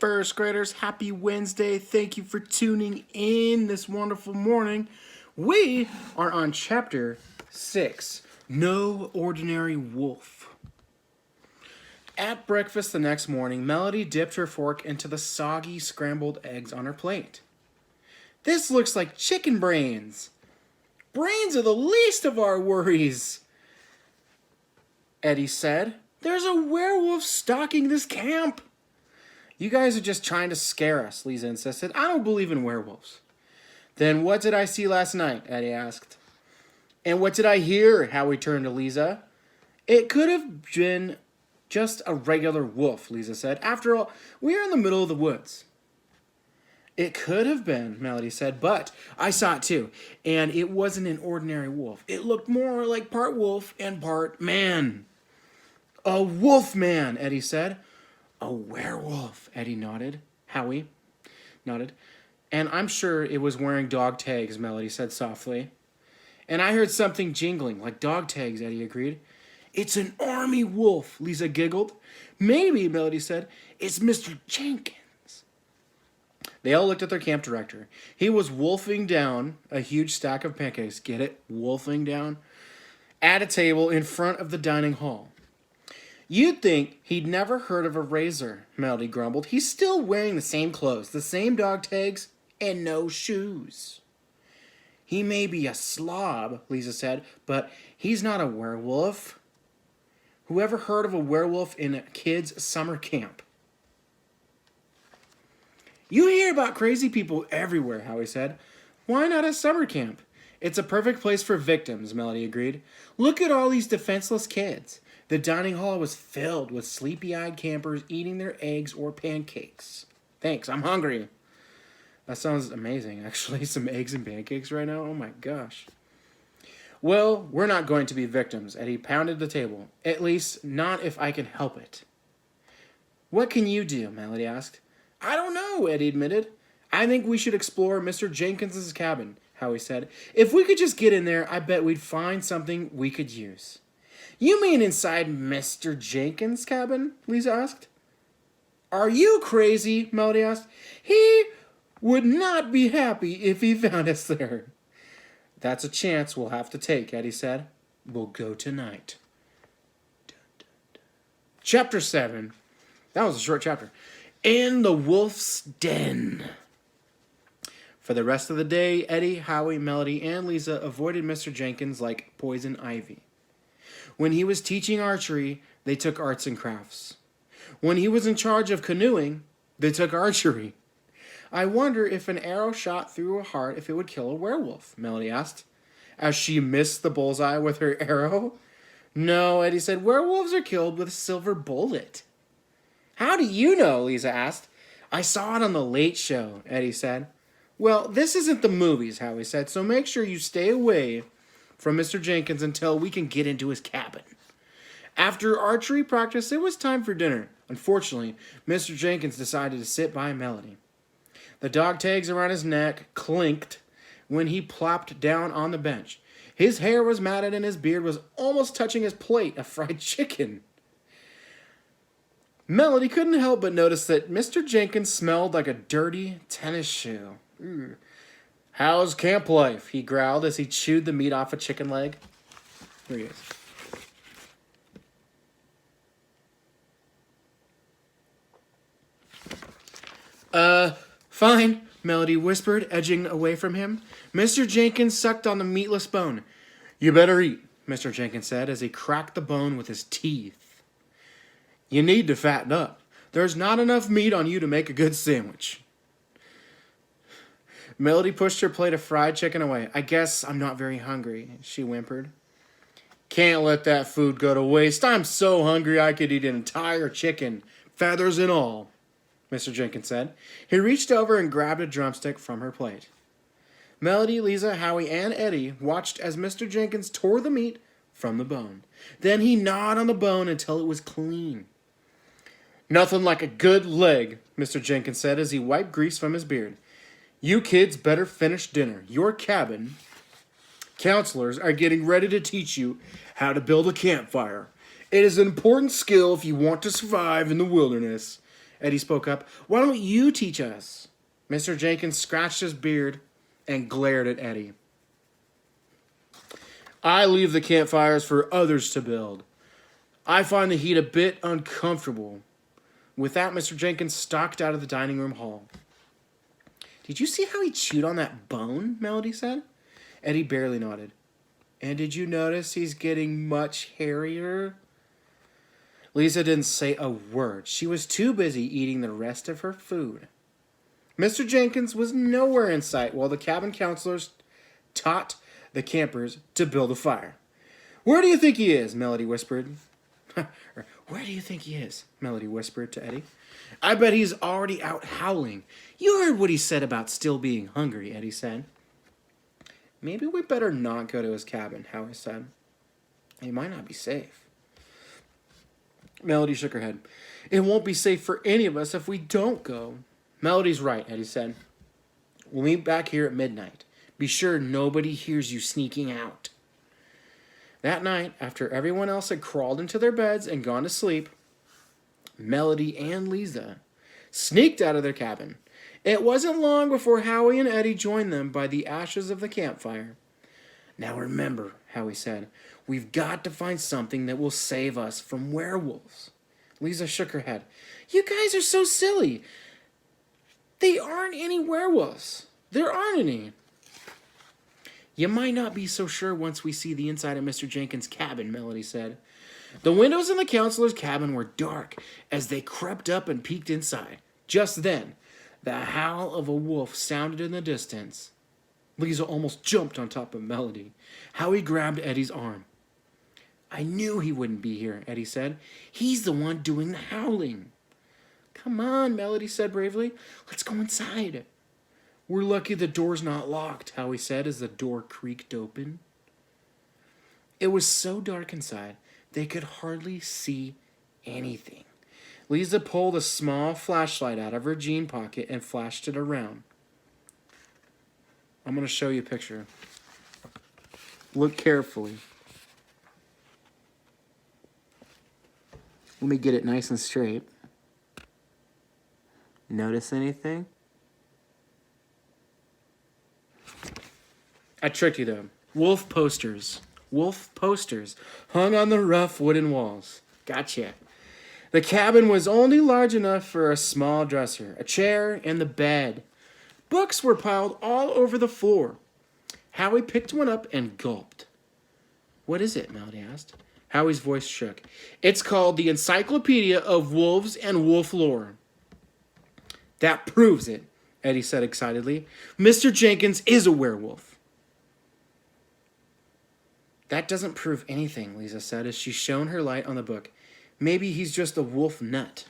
first graders. Happy Wednesday. Thank you for tuning in this wonderful morning. We are on chapter 6, No Ordinary Wolf. At breakfast the next morning, Melody dipped her fork into the soggy scrambled eggs on her plate. This looks like chicken brains. Brains are the least of our worries, Eddie said. There's a werewolf stalking this camp. You guys are just trying to scare us, Lisa insisted. I don't believe in werewolves. Then what did I see last night? Eddie asked. And what did I hear? Howie turned to Lisa. It could have been just a regular wolf, Lisa said. After all, we are in the middle of the woods. It could have been, Melody said, but I saw it too. And it wasn't an ordinary wolf. It looked more like part wolf and part man. A wolf man, Eddie said. A werewolf, Eddie nodded. Howie nodded. And I'm sure it was wearing dog tags, Melody said softly. And I heard something jingling, like dog tags, Eddie agreed. It's an army wolf, Lisa giggled. Maybe, Melody said, it's Mr. Jenkins. They all looked at their camp director. He was wolfing down a huge stack of pancakes, get it? Wolfing down? At a table in front of the dining hall. You'd think he'd never heard of a razor, Melody grumbled. He's still wearing the same clothes, the same dog tags, and no shoes. He may be a slob, Lisa said, but he's not a werewolf. Who ever heard of a werewolf in a kid's summer camp? You hear about crazy people everywhere, Howie said. Why not a summer camp? It's a perfect place for victims, Melody agreed. Look at all these defenseless kids. The dining hall was filled with sleepy-eyed campers eating their eggs or pancakes. Thanks, I'm hungry. That sounds amazing, actually. Some eggs and pancakes right now? Oh my gosh. Well, we're not going to be victims, Eddie pounded the table. At least, not if I can help it. What can you do? Melody asked. I don't know, Eddie admitted. I think we should explore Mr. Jenkins's cabin, Howie said. If we could just get in there, I bet we'd find something we could use. You mean inside Mr. Jenkins' cabin? Lisa asked. Are you crazy? Melody asked. He would not be happy if he found us there. That's a chance we'll have to take, Eddie said. We'll go tonight. Dun, dun, dun. Chapter 7. That was a short chapter. In the Wolf's Den. For the rest of the day, Eddie, Howie, Melody, and Lisa avoided Mr. Jenkins like poison ivy. When he was teaching archery, they took arts and crafts. When he was in charge of canoeing, they took archery. I wonder if an arrow shot through a heart if it would kill a werewolf, Melody asked, as she missed the bullseye with her arrow. No, Eddie said, werewolves are killed with a silver bullet. How do you know? Lisa asked. I saw it on the Late Show, Eddie said. Well, this isn't the movies, Howie said, so make sure you stay away from Mr. Jenkins until we can get into his cabin. After archery practice, it was time for dinner. Unfortunately, Mr. Jenkins decided to sit by Melody. The dog tags around his neck clinked when he plopped down on the bench. His hair was matted and his beard was almost touching his plate of fried chicken. Melody couldn't help but notice that Mr. Jenkins smelled like a dirty tennis shoe. How's camp life? He growled as he chewed the meat off a chicken leg. Here he is. Fine, Melody whispered, edging away from him. Mr. Jenkins sucked on the meatless bone. You better eat, Mr. Jenkins said as he cracked the bone with his teeth. You need to fatten up. There's not enough meat on you to make a good sandwich. Melody pushed her plate of fried chicken away. I guess I'm not very hungry, she whimpered. Can't let that food go to waste. I'm so hungry I could eat an entire chicken, feathers and all, Mr. Jenkins said. He reached over and grabbed a drumstick from her plate. Melody, Lisa, Howie, and Eddie watched as Mr. Jenkins tore the meat from the bone. Then he gnawed on the bone until it was clean. Nothing like a good leg, Mr. Jenkins said as he wiped grease from his beard. You kids better finish dinner. Your cabin counselors are getting ready to teach you how to build a campfire. It is an important skill if you want to survive in the wilderness. Eddie spoke up. Why don't you teach us? Mr. Jenkins scratched his beard and glared at Eddie. I leave the campfires for others to build. I find the heat a bit uncomfortable. With that, Mr. Jenkins stalked out of the dining room hall. Did you see how he chewed on that bone? Melody said. Eddie barely nodded. And did you notice he's getting much hairier? Lisa didn't say a word. She was too busy eating the rest of her food. Mr. Jenkins was nowhere in sight while the cabin counselors taught the campers to build a fire. Where do you think he is? Melody whispered. Where do you think he is? Melody whispered to Eddie. I bet he's already out howling. You heard what he said about still being hungry, Eddie said. Maybe we better not go to his cabin, Howie said. He might not be safe. Melody shook her head. It won't be safe for any of us if we don't go. Melody's right, Eddie said. We'll meet back here at midnight. Be sure nobody hears you sneaking out. That night, after everyone else had crawled into their beds and gone to sleep, Melody and Lisa sneaked out of their cabin. It wasn't long before Howie and Eddie joined them by the ashes of the campfire. Now remember, Howie said, we've got to find something that will save us from werewolves. Lisa shook her head. You guys are so silly. They aren't any werewolves. There aren't any. You might not be so sure once we see the inside of Mr. Jenkins' cabin, Melody said. The windows in the counselor's cabin were dark as they crept up and peeked inside. Just then, the howl of a wolf sounded in the distance. Lisa almost jumped on top of Melody. Howie grabbed Eddie's arm. I knew he wouldn't be here, Eddie said. He's the one doing the howling. Come on, Melody said bravely. Let's go inside. We're lucky the door's not locked, Howie said as the door creaked open. It was so dark inside, they could hardly see anything. Lisa pulled a small flashlight out of her jean pocket and flashed it around. I'm going to show you a picture. Look carefully. Let me get it nice and straight. Notice anything? I tricked you though. Wolf posters. Wolf posters hung on the rough wooden walls. Gotcha. The cabin was only large enough for a small dresser, a chair, and the bed. Books were piled all over the floor. Howie picked one up and gulped. What is it? Melody asked. Howie's voice shook. It's called the Encyclopedia of Wolves and Wolf Lore. That proves it, Eddie said excitedly. Mr. Jenkins is a werewolf. That doesn't prove anything, Lisa said as she shone her light on the book. Maybe he's just a wolf nut.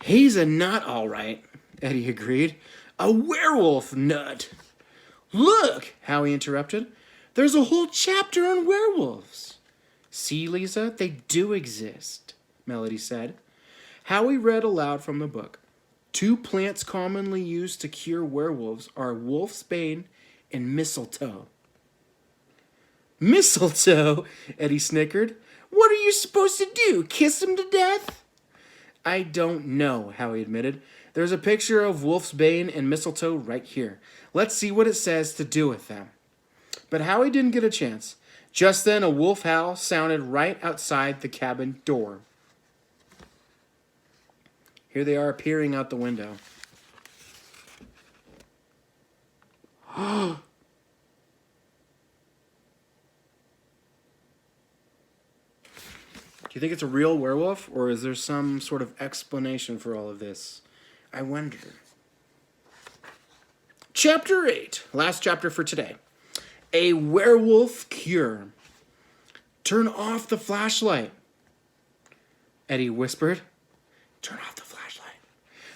He's a nut, all right, Eddie agreed. A werewolf nut. Look, Howie interrupted. There's a whole chapter on werewolves. See, Lisa, they do exist, Melody said. Howie read aloud from the book. 2 plants commonly used to cure werewolves are wolfsbane and mistletoe. Mistletoe? Eddie snickered. What are you supposed to do? Kiss him to death? I don't know, Howie admitted. There's a picture of wolfsbane and mistletoe right here. Let's see what it says to do with them. But Howie didn't get a chance. Just then, a wolf howl sounded right outside the cabin door. Here they are peering out the window. Do you think it's a real werewolf, or is there some sort of explanation for all of this? I wonder. Chapter 8, last chapter for today. A werewolf cure. Turn off the flashlight, Eddie whispered. Turn off the flashlight.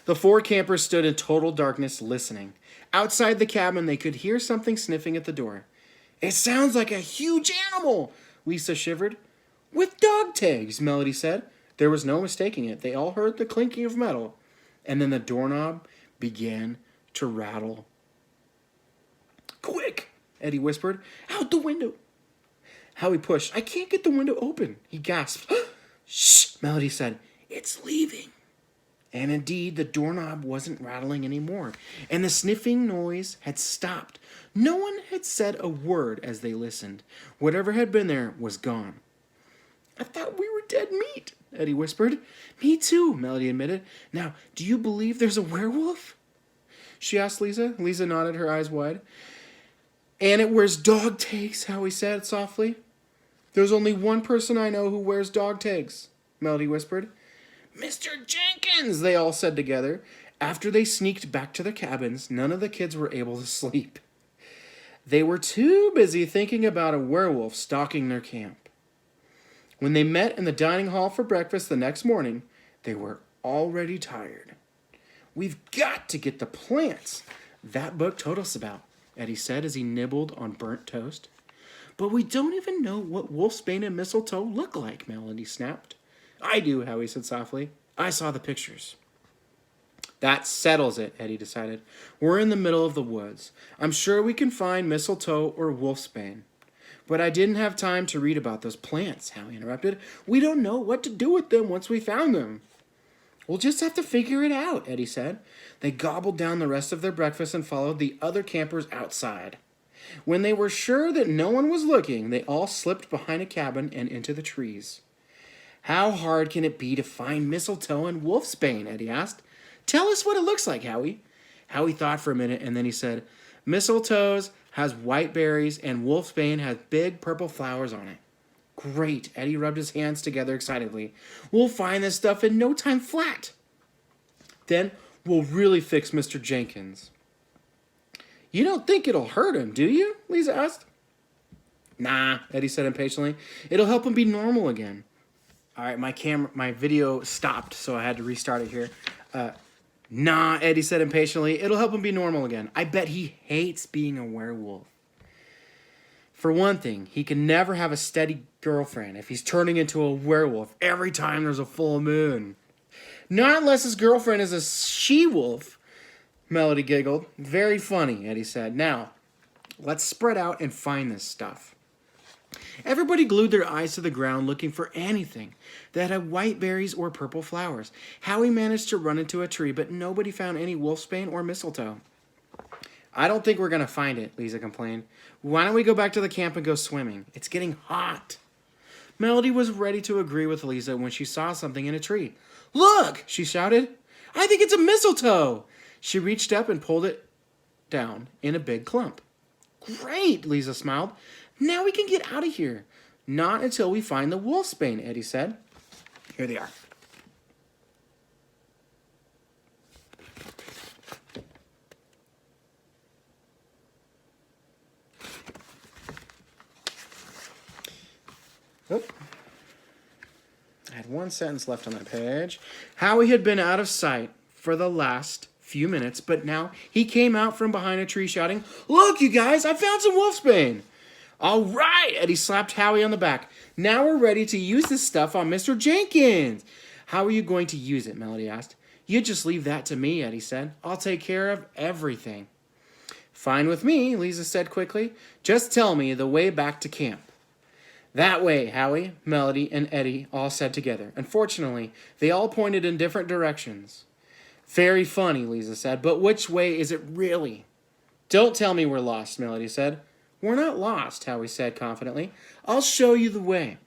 The 4 campers stood in total darkness listening. Outside the cabin, they could hear something sniffing at the door. It sounds like a huge animal, Lisa shivered. With dog tags, Melody said. There was no mistaking it. They all heard the clinking of metal. And then the doorknob began to rattle. Quick, Eddie whispered. Out the window. Howie pushed. I can't get the window open, he gasped. Shh, Melody said. It's leaving. And indeed, the doorknob wasn't rattling anymore, and the sniffing noise had stopped. No one had said a word as they listened. Whatever had been there was gone. I thought we were dead meat, Eddie whispered. Me too, Melody admitted. Now, do you believe there's a werewolf? She asked Lisa. Lisa nodded, her eyes wide. And it wears dog tags, Howie said softly. There's only one person I know who wears dog tags, Melody whispered. Mr. Jenkins, they all said together. After they sneaked back to their cabins, none of the kids were able to sleep. They were too busy thinking about a werewolf stalking their camp. When they met in the dining hall for breakfast the next morning, they were already tired. We've got to get the plants that book told us about, Eddie said as he nibbled on burnt toast. But we don't even know what wolfsbane and mistletoe look like, Melody snapped. I do, Howie said softly. I saw the pictures. That settles it, Eddie decided. We're in the middle of the woods. I'm sure we can find mistletoe or wolfsbane. But I didn't have time to read about those plants, Howie interrupted. We don't know what to do with them once we found them. We'll just have to figure it out, Eddie said. They gobbled down the rest of their breakfast and followed the other campers outside. When they were sure that no one was looking, they all slipped behind a cabin and into the trees. How hard can it be to find mistletoe and wolfsbane, Eddie asked. Tell us what it looks like, Howie. Howie thought for a minute, and then he said, Mistletoe's has white berries, and wolfsbane has big purple flowers on it. Great, Eddie rubbed his hands together excitedly. We'll find this stuff in no time flat. Then we'll really fix Mr. Jenkins. You don't think it'll hurt him, do you? Lisa asked. Nah, Eddie said impatiently. It'll help him be normal again. All right, my video stopped, so I had to restart it here. Nah, Eddie said impatiently. It'll help him be normal again. I bet he hates being a werewolf. For one thing, he can never have a steady girlfriend if he's turning into a werewolf every time there's a full moon. Not unless his girlfriend is a she-wolf, Melody giggled. Very funny, Eddie said. Now, let's spread out and find this stuff. Everybody glued their eyes to the ground looking for anything that had white berries or purple flowers. Howie managed to run into a tree, but nobody found any wolfsbane or mistletoe. I don't think we're going to find it, Lisa complained. Why don't we go back to the camp and go swimming? It's getting hot. Melody was ready to agree with Lisa when she saw something in a tree. Look, she shouted. I think it's a mistletoe. She reached up and pulled it down in a big clump. Great, Lisa smiled. Now we can get out of here. Not until we find the wolfsbane, Eddie said. Here they are. Oh. I had one sentence left on that page. Howie had been out of sight for the last few minutes, but now he came out from behind a tree shouting, Look, you guys, I found some wolfsbane. All right, Eddie slapped Howie on the back. Now we're ready to use this stuff on Mr. Jenkins. How are you going to use it, Melody asked. You just leave that to me, Eddie said. I'll take care of everything. Fine with me, Lisa said quickly. Just tell me the way back to camp. That way, Howie, Melody, and Eddie all said together. Unfortunately, they all pointed in different directions. Very funny, Lisa said, but which way is it really? Don't tell me we're lost, Melody said. We're not lost, Howie said confidently. I'll show you the way.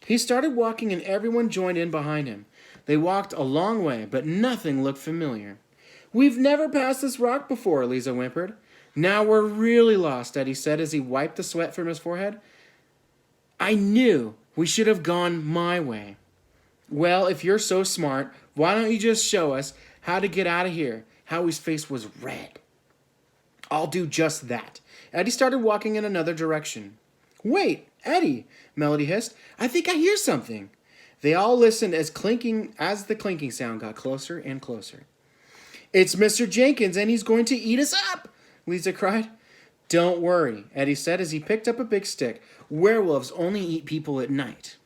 He started walking and everyone joined in behind him. They walked a long way, but nothing looked familiar. We've never passed this rock before, Lisa whimpered. Now we're really lost, Eddie said as he wiped the sweat from his forehead. I knew we should have gone my way. Well, if you're so smart, why don't you just show us how to get out of here? Howie's face was red. I'll do just that. Eddie started walking in another direction. Wait, Eddie, Melody hissed. I think I hear something. They all listened as the clinking sound got closer and closer. It's Mr. Jenkins and he's going to eat us up, Lisa cried. Don't worry, Eddie said as he picked up a big stick. Werewolves only eat people at night.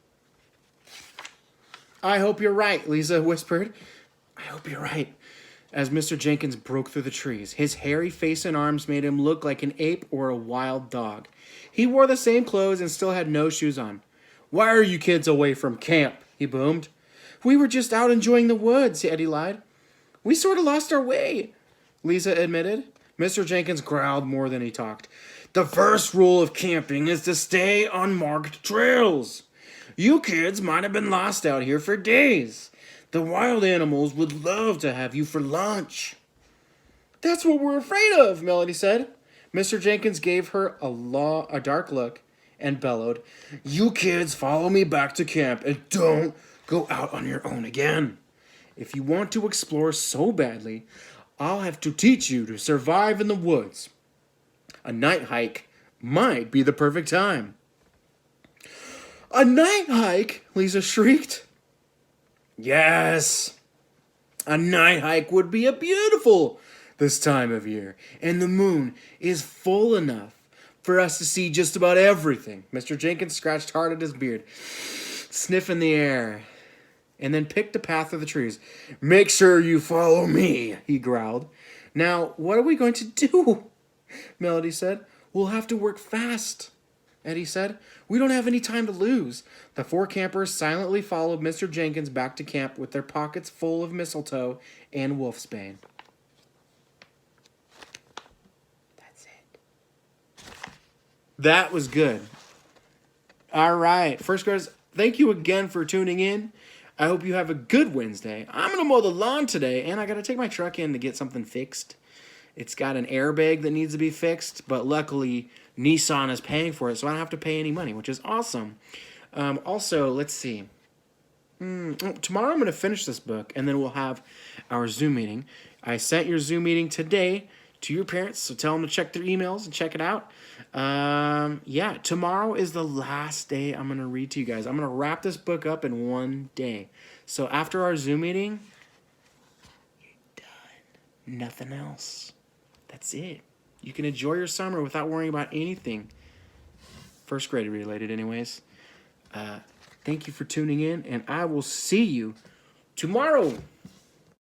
I hope you're right, Lisa whispered. I hope you're right. as Mr. Jenkins broke through the trees. His hairy face and arms made him look like an ape or a wild dog. He wore the same clothes and still had no shoes on. "Why are you kids away from camp?" he boomed. "We were just out enjoying the woods," Eddie lied. "We sort of lost our way," Lisa admitted. Mr. Jenkins growled more than he talked. "The first rule of camping is to stay on marked trails. You kids might have been lost out here for days. The wild animals would love to have you for lunch." "That's what we're afraid of," Melody said. Mr. Jenkins gave her a dark look and bellowed, "You kids follow me back to camp and don't go out on your own again. If you want to explore so badly, I'll have to teach you to survive in the woods. A night hike might be the perfect time." "A night hike?" Lisa shrieked. "Yes, a night hike would be beautiful this time of year, and the moon is full enough for us to see just about everything." Mr. Jenkins scratched hard at his beard, sniffing the air, and then picked a path through the trees. "Make sure you follow me," he growled. "Now, what are we going to do?" Melody said. "We'll have to work fast," Eddie said. "We don't have any time to lose." The four campers silently followed Mr. Jenkins back to camp with their pockets full of mistletoe and wolfsbane. That's it. That was good. All right. First graders, thank you again for tuning in. I hope you have a good Wednesday. I'm going to mow the lawn today, and I got to take my truck in to get something fixed. It's got an airbag that needs to be fixed, but luckily Nissan is paying for it, so I don't have to pay any money, which is awesome. Also, let's see. Tomorrow I'm going to finish this book, and then we'll have our Zoom meeting. I sent your Zoom meeting today to your parents, so tell them to check their emails and check it out. Yeah, tomorrow is the last day I'm going to read to you guys. I'm going to wrap this book up in one day. So after our Zoom meeting, you're done. Nothing else. That's it. You can enjoy your summer without worrying about anything. First grade related anyways. Thank you for tuning in, and I will see you tomorrow.